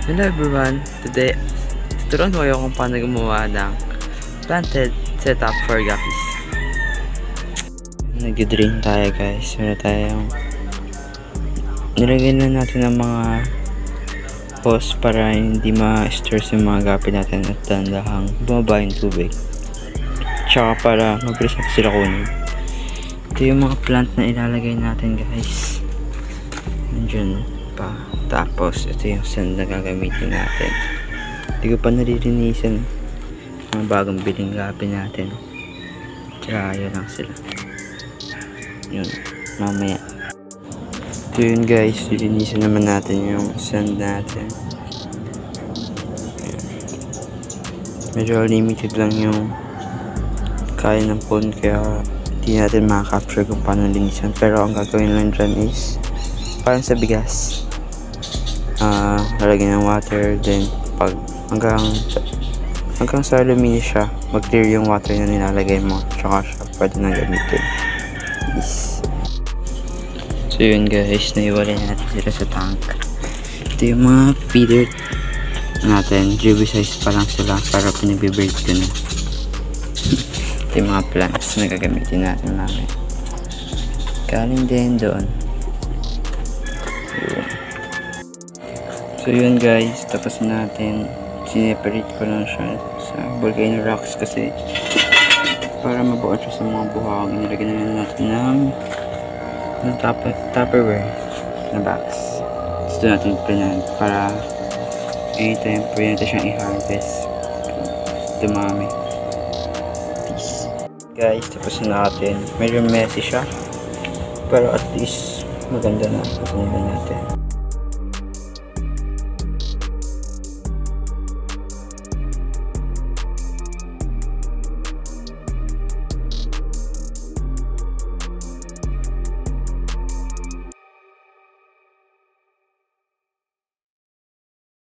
Hello everyone! Today, tuturuan ko kayo kung paano gumawa ng planted setup for guppies. Nag-drain tayo guys. Meron tayong nilagyan na natin ng mga hose para hindi ma-stress yung mga guppy natin at dandahang bumaba yung tubig. Tsaka para mabilis natin sila kunin. Ito yung mga plant na ilalagay natin guys. Nandiyan pa. Tapos ito yung sand na gagamitin natin. Hindi ko pa nalilinisan mga bagong biling gapi natin. Tsaka yun lang sila. Yun, mamaya. Ito yun guys, lilinisan naman natin yung sand natin. Ayan. Medyo limited lang yung kaya ng phone, kaya hindi natin makaka-capture kung paano linisan. Pero ang gagawin lang dyan is parang sa bigas. Lalagyan ng water, then pag hanggang sa luminis siya, mag-clear yung water na nilalagay mo, tsaka siya pwede na gamitin. So yun guys, naiwalay natin sila sa tank. Ito yung mga feeder natin, GB size pa lang sila, para pinag-breed ko na. Ito yung mga plants na gagamitin natin namin. Galing din doon. So yun guys, tapos natin sineparate ko lang siya sa volcano rocks kasi para mabuo siya sa mga buhang. Inilagyan na natin ng tupperware na box. Gusto natin planan para anytime pwede natin siyang i-harvest. Dumami. Peace. Guys, tapos na natin. Medyo messy siya, pero at least maganda na. Patuloy natin.